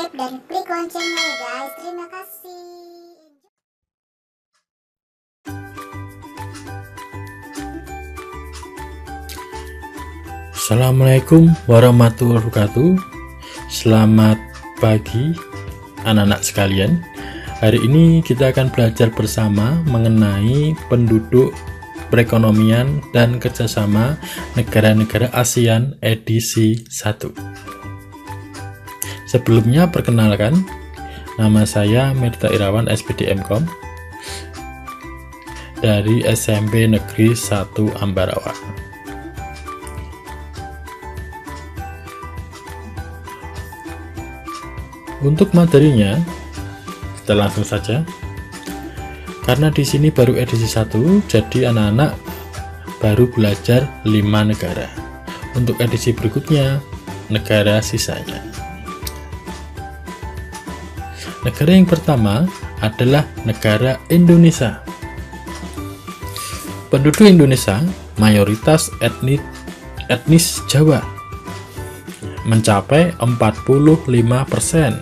subscribe dan klik loncengnya ya guys. Terima kasih. Assalamualaikum warahmatullahi wabarakatuh. Selamat pagi anak-anak sekalian. Hari ini kita akan belajar bersama mengenai penduduk, perekonomian, dan kerjasama negara-negara ASEAN edisi 1. Sebelumnya perkenalkan, nama saya Mirta Irawan SPD MKom dari SMP Negeri 1 Ambarawa. Untuk materinya, kita langsung saja. Karena di sini baru edisi 1, jadi anak-anak baru belajar 5 negara. Untuk edisi berikutnya, negara sisanya. Negara yang pertama adalah negara Indonesia. Penduduk Indonesia mayoritas etnis Jawa, mencapai 45%.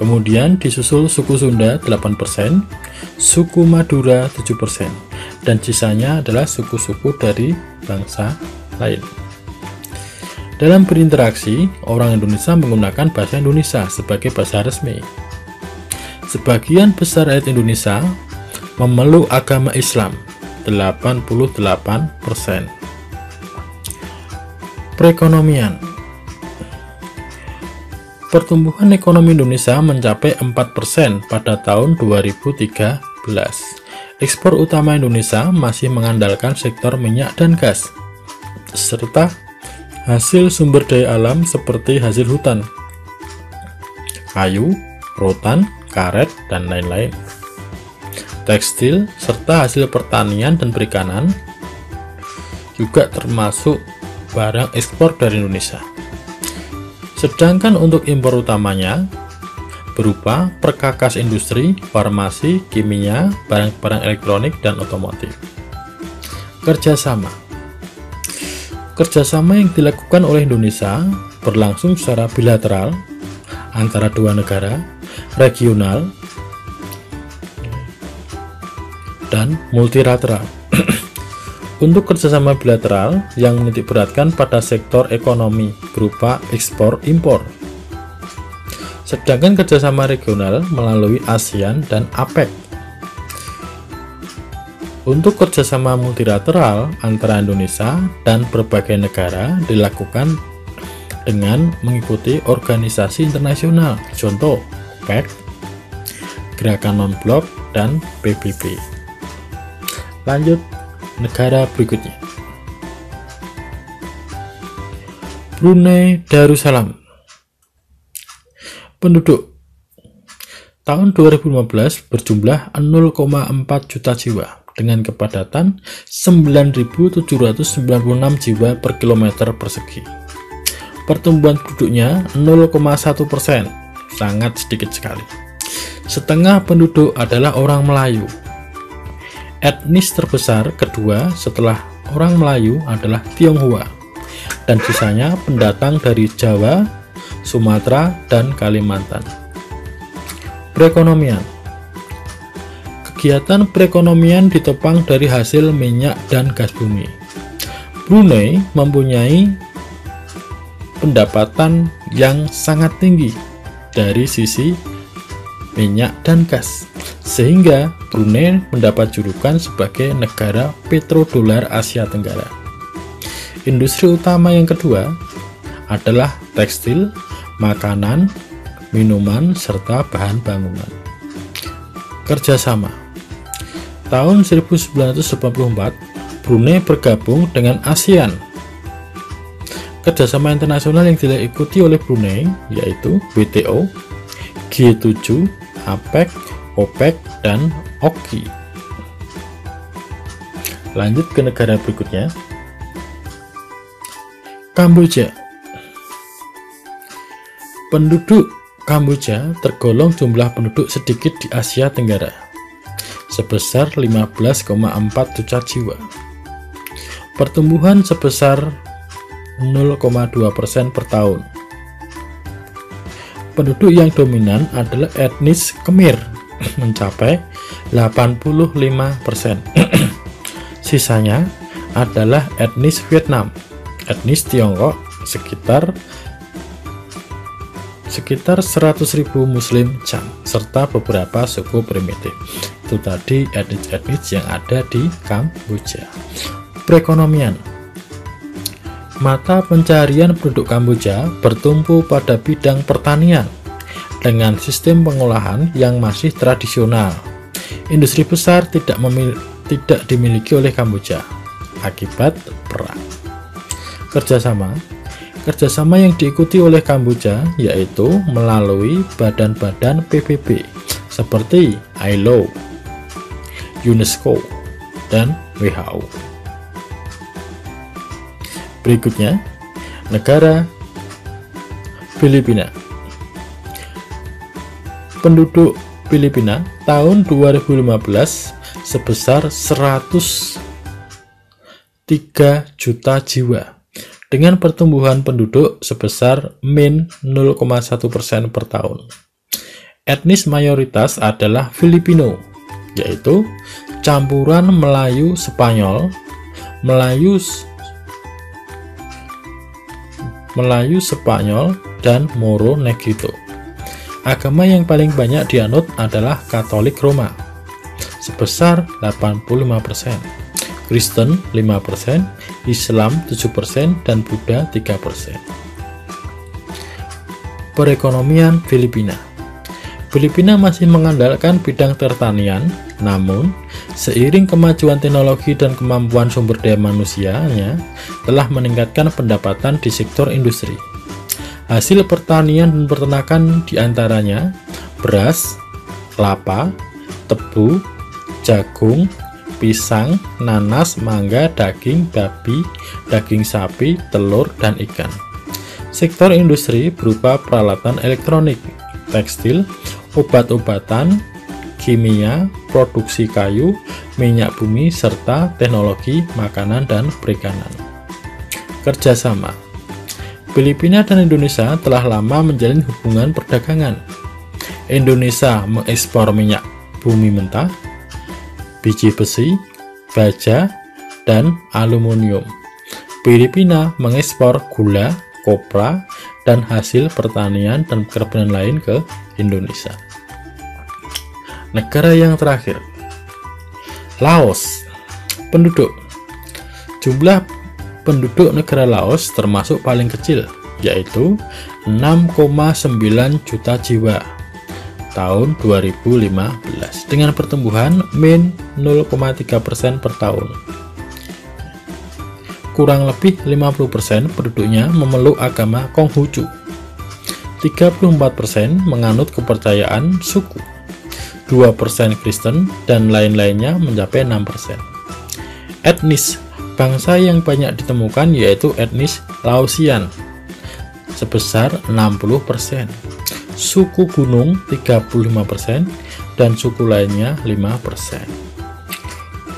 Kemudian disusul suku Sunda 8%, suku Madura 7%, dan sisanya adalah suku-suku dari bangsa lain. Dalam berinteraksi, orang Indonesia menggunakan bahasa Indonesia sebagai bahasa resmi. Sebagian besar rakyat Indonesia memeluk agama Islam, 88%. Perekonomian. Pertumbuhan ekonomi Indonesia mencapai 4% pada tahun 2013. Ekspor utama Indonesia masih mengandalkan sektor minyak dan gas, serta hasil sumber daya alam seperti hasil hutan, kayu, rotan, karet, dan lain-lain. Tekstil, serta hasil pertanian dan perikanan juga termasuk barang ekspor dari Indonesia. Sedangkan untuk impor utamanya berupa perkakas industri, farmasi, kimia, barang-barang elektronik, dan otomotif. Kerjasama. Kerjasama yang dilakukan oleh Indonesia berlangsung secara bilateral antara dua negara, regional, dan multilateral. Untuk kerjasama bilateral yang menitikberatkan pada sektor ekonomi berupa ekspor-impor. Sedangkan kerjasama regional melalui ASEAN dan APEC. Untuk kerjasama multilateral antara Indonesia dan berbagai negara dilakukan dengan mengikuti organisasi internasional, contoh APEC, Gerakan Non-Blok, dan PBB. Lanjut negara berikutnya. Brunei Darussalam. Penduduk tahun 2015 berjumlah 0,4 juta jiwa dengan kepadatan 9.796 jiwa per kilometer persegi. Pertumbuhan penduduknya 0,1%, sangat sedikit sekali. Setengah penduduk adalah orang Melayu. Etnis terbesar kedua setelah orang Melayu adalah Tionghoa, dan sisanya pendatang dari Jawa, Sumatera, dan Kalimantan. Perekonomian. Kegiatan perekonomian ditopang dari hasil minyak dan gas bumi. Brunei mempunyai pendapatan yang sangat tinggi dari sisi minyak dan gas, sehingga Brunei mendapat julukan sebagai negara petrodolar Asia Tenggara. Industri utama yang kedua adalah tekstil, makanan, minuman, serta bahan bangunan. Kerjasama. Tahun 1984, Brunei bergabung dengan ASEAN. Kerjasama internasional yang diikuti oleh Brunei yaitu WTO, G7, APEC, OPEC, dan OKI. Lanjut ke negara berikutnya. Kamboja. Penduduk Kamboja tergolong jumlah penduduk sedikit di Asia Tenggara, sebesar 15,4 juta jiwa. Pertumbuhan sebesar 0,2% per tahun. Penduduk yang dominan adalah etnis Khmer mencapai 85%. Sisanya adalah etnis Vietnam, etnis Tiongkok sekitar 100.000 Muslim Cham, serta beberapa suku primitif. Itu tadi etnis-etnis yang ada di Kamboja. Perekonomian. Mata pencarian penduduk Kamboja bertumpu pada bidang pertanian dengan sistem pengolahan yang masih tradisional. Industri besar tidak dimiliki oleh Kamboja akibat perang. Kerjasama yang diikuti oleh Kamboja yaitu melalui badan-badan PBB seperti ILO, UNESCO, dan WHO. Berikutnya, negara Filipina. Penduduk Filipina tahun 2015 sebesar 103 juta jiwa, dengan pertumbuhan penduduk sebesar min 0,1% per tahun. Etnis mayoritas adalah Filipino, yaitu campuran Melayu Spanyol, Melayu Spanyol, dan Moro Negrito. Agama yang paling banyak dianut adalah Katolik Roma, sebesar 85%, Kristen 5%, Islam 7%, dan Buddha 3%. Perekonomian Filipina. Filipina masih mengandalkan bidang pertanian, namun seiring kemajuan teknologi dan kemampuan sumber daya manusianya telah meningkatkan pendapatan di sektor industri. Hasil pertanian dan peternakan diantaranya beras, kelapa, tebu, jagung, pisang, nanas, mangga, daging babi, daging sapi, telur, dan ikan. Sektor industri berupa peralatan elektronik, tekstil, obat-obatan, kimia, produksi kayu, minyak bumi, serta teknologi makanan dan perikanan. Kerjasama. Filipina dan Indonesia telah lama menjalin hubungan perdagangan. Indonesia mengekspor minyak bumi mentah, biji besi, baja, dan aluminium. Filipina mengekspor gula, kopra, dan hasil pertanian dan perkebunan lain ke Indonesia. Negara yang terakhir, Laos. Penduduk. Jumlah penduduk negara Laos termasuk paling kecil, yaitu 6,9 juta jiwa tahun 2015, dengan pertumbuhan min 0,3% per tahun. Kurang lebih 50% penduduknya memeluk agama Konghucu, 34% menganut kepercayaan suku, 2% Kristen, dan lain-lainnya mencapai 6%. Etnis. Bangsa yang banyak ditemukan yaitu etnis Laosian, sebesar 60%, suku gunung 35%, dan suku lainnya 5%.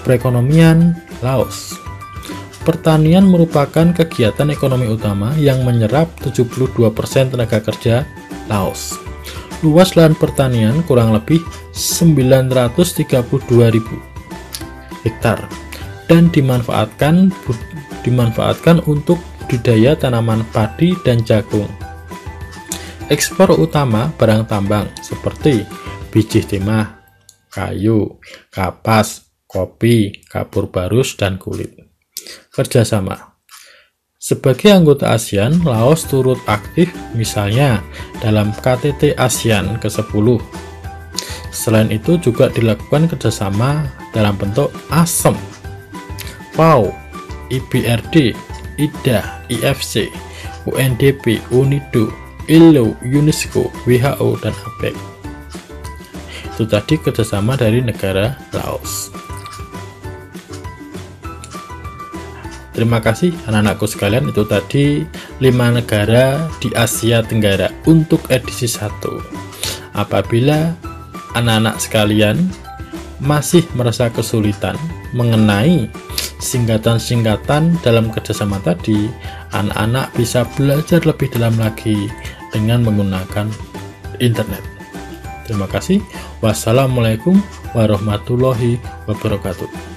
Perekonomian Laos. Pertanian merupakan kegiatan ekonomi utama yang menyerap 72% tenaga kerja Laos. Luas lahan pertanian kurang lebih 932.000 hektar dan dimanfaatkan untuk budidaya tanaman padi dan jagung. Ekspor utama barang tambang seperti biji timah, kayu, kapas, kopi, kapur barus, dan kulit. Kerjasama. Sebagai anggota ASEAN, Laos turut aktif misalnya dalam KTT ASEAN ke-10. Selain itu juga dilakukan kerjasama dalam bentuk ASEM, FAO, IBRD, IDA, IFC, UNDP, UNIDO, ILO, UNESCO, WHO, dan APEC. Itu tadi kerjasama dari negara Laos. Terima kasih anak-anakku sekalian, itu tadi 5 negara di Asia Tenggara untuk edisi 1. Apabila anak-anak sekalian masih merasa kesulitan mengenai singkatan-singkatan dalam kerjasama tadi, anak-anak bisa belajar lebih dalam lagi dengan menggunakan internet. Terima kasih. Wassalamualaikum warahmatullahi wabarakatuh.